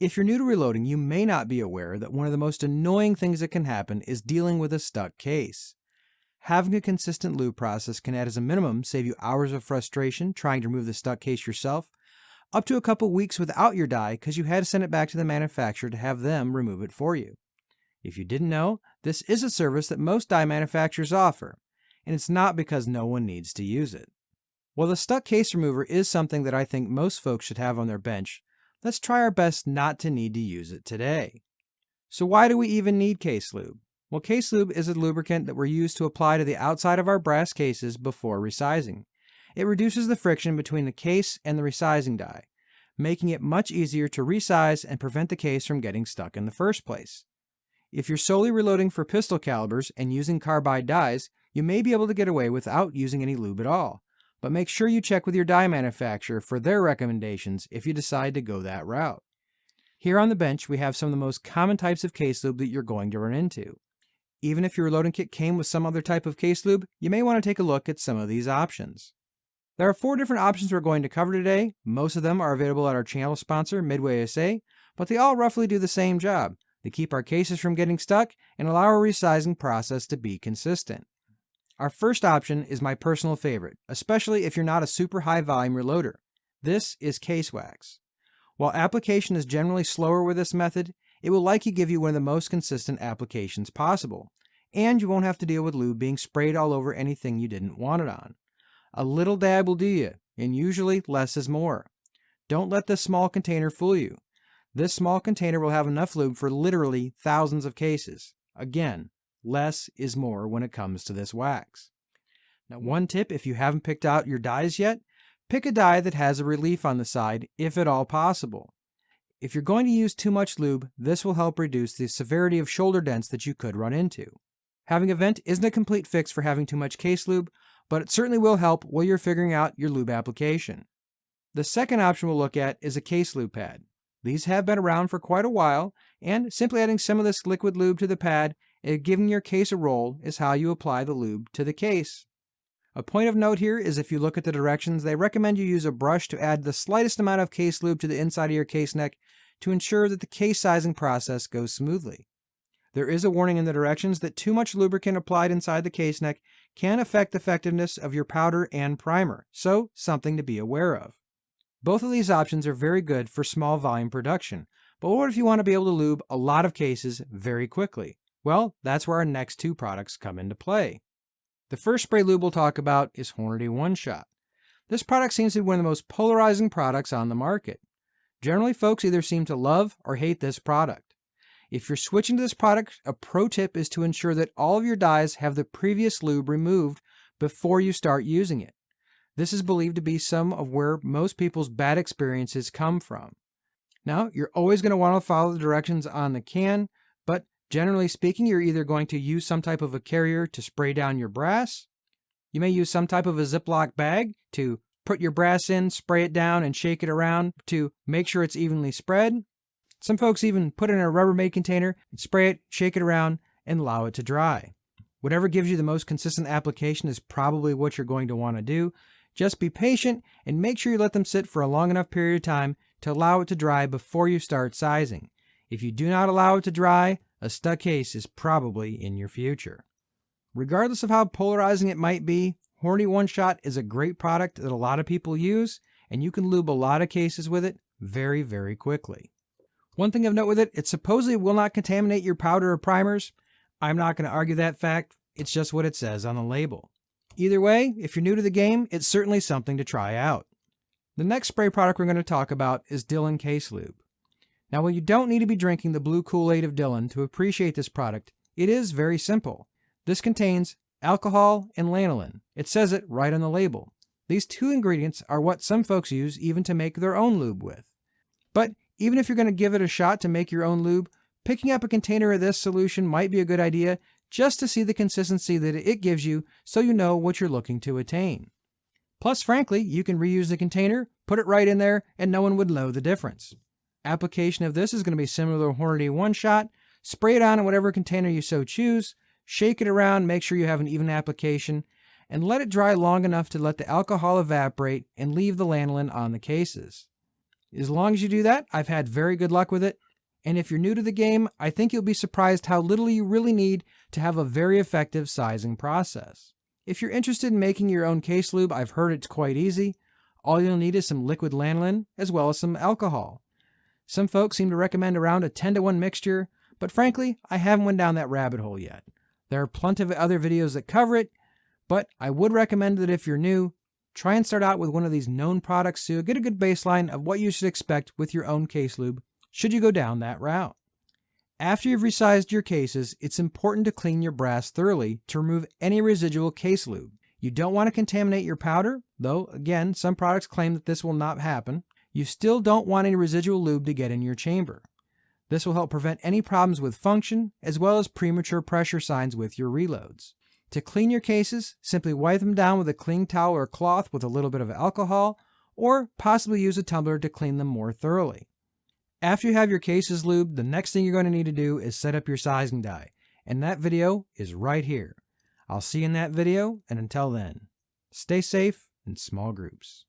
If you're new to reloading, you may not be aware that one of the most annoying things that can happen is dealing with a stuck case. Having a consistent lube process can as a minimum save you hours of frustration trying to remove the stuck case yourself, up to a couple weeks without your die because you had to send it back to the manufacturer to have them remove it for you. If you didn't know, this is a service that most die manufacturers offer, and it's not because no one needs to use it. While the stuck case remover is something that I think most folks should have on their bench, let's try our best not to need to use it today. So why do we even need case lube? Well, case lube is a lubricant that we're used to apply to the outside of our brass cases before resizing. It reduces the friction between the case and the resizing die, making it much easier to resize and prevent the case from getting stuck in the first place. If you're solely reloading for pistol calibers and using carbide dies, you may be able to get away without using any lube at all, but make sure you check with your die manufacturer for their recommendations if you decide to go that route. Here on the bench, we have some of the most common types of case lube that you're going to run into. Even if your reloading kit came with some other type of case lube, you may want to take a look at some of these options. There are 4 different options we're going to cover today. Most of them are available at our channel sponsor, Midway SA, but they all roughly do the same job. They keep our cases from getting stuck and allow our resizing process to be consistent. Our first option is my personal favorite, especially if you're not a super high volume reloader. This is case wax. While application is generally slower with this method, it will likely give you one of the most consistent applications possible, and you won't have to deal with lube being sprayed all over anything you didn't want it on. A little dab will do you, and usually less is more. Don't let this small container fool you. This small container will have enough lube for literally thousands of cases. Again, less is more when it comes to this wax. Now, one tip if you haven't picked out your dies yet, pick a die that has a relief on the side, if at all possible. If you're going to use too much lube, this will help reduce the severity of shoulder dents that you could run into. Having a vent isn't a complete fix for having too much case lube, but it certainly will help while you're figuring out your lube application. The second option we'll look at is a case lube pad. These have been around for quite a while, and simply adding some of this liquid lube to the pad and giving your case a roll is how you apply the lube to the case. A point of note here is if you look at the directions, they recommend you use a brush to add the slightest amount of case lube to the inside of your case neck to ensure that the case sizing process goes smoothly. There is a warning in the directions that too much lubricant applied inside the case neck can affect the effectiveness of your powder and primer, so something to be aware of. Both of these options are very good for small volume production, but what if you want to be able to lube a lot of cases very quickly? Well, that's where our next 2 products come into play. The first spray lube we'll talk about is Hornady OneShot. This product seems to be one of the most polarizing products on the market. Generally, folks either seem to love or hate this product. If you're switching to this product, a pro tip is to ensure that all of your dies have the previous lube removed before you start using it. This is believed to be some of where most people's bad experiences come from. Now, you're always going to want to follow the directions on the can, but generally speaking, you're either going to use some type of a carrier to spray down your brass. You may use some type of a Ziploc bag to put your brass in, spray it down, and shake it around to make sure it's evenly spread. Some folks even put it in a Rubbermaid container, and spray it, shake it around, and allow it to dry. Whatever gives you the most consistent application is probably what you're going to want to do. Just be patient and make sure you let them sit for a long enough period of time to allow it to dry before you start sizing. If you do not allow it to dry, a stuck case is probably in your future. Regardless of how polarizing it might be, Hornady OneShot is a great product that a lot of people use, and you can lube a lot of cases with it very, very quickly. One thing of note with it, it supposedly will not contaminate your powder or primers. I'm not going to argue that fact. It's just what it says on the label. Either way, if you're new to the game, it's certainly something to try out. The next spray product we're going to talk about is Dylan Case Lube. Now, while you don't need to be drinking the blue Kool-Aid of Dylan to appreciate this product, it is very simple. This contains alcohol and lanolin. It says it right on the label. These 2 ingredients are what some folks use even to make their own lube with. But even if you're going to give it a shot to make your own lube, picking up a container of this solution might be a good idea just to see the consistency that it gives you so you know what you're looking to attain. Plus, frankly, you can reuse the container, put it right in there, and no one would know the difference. Application of this is going to be similar to Hornady OneShot. Spray it on in whatever container you so choose, shake it around, make sure you have an even application, and let it dry long enough to let the alcohol evaporate and leave the lanolin on the cases. As long as you do that, I've had very good luck with it. And if you're new to the game, I think you'll be surprised how little you really need to have a very effective sizing process. If you're interested in making your own case lube, I've heard it's quite easy. All you'll need is some liquid lanolin as well as some alcohol. Some folks seem to recommend around a 10-to-1 mixture, but frankly, I haven't went down that rabbit hole yet. There are plenty of other videos that cover it, but I would recommend that if you're new, try and start out with one of these known products to get a good baseline of what you should expect with your own case lube, should you go down that route. After you've resized your cases, it's important to clean your brass thoroughly to remove any residual case lube. You don't want to contaminate your powder, though again, some products claim that this will not happen. You still don't want any residual lube to get in your chamber. This will help prevent any problems with function, as well as premature pressure signs with your reloads. To clean your cases, simply wipe them down with a clean towel or cloth with a little bit of alcohol, or possibly use a tumbler to clean them more thoroughly. After you have your cases lubed, the next thing you're going to need to do is set up your sizing die, and that video is right here. I'll see you in that video, and until then, stay safe in small groups.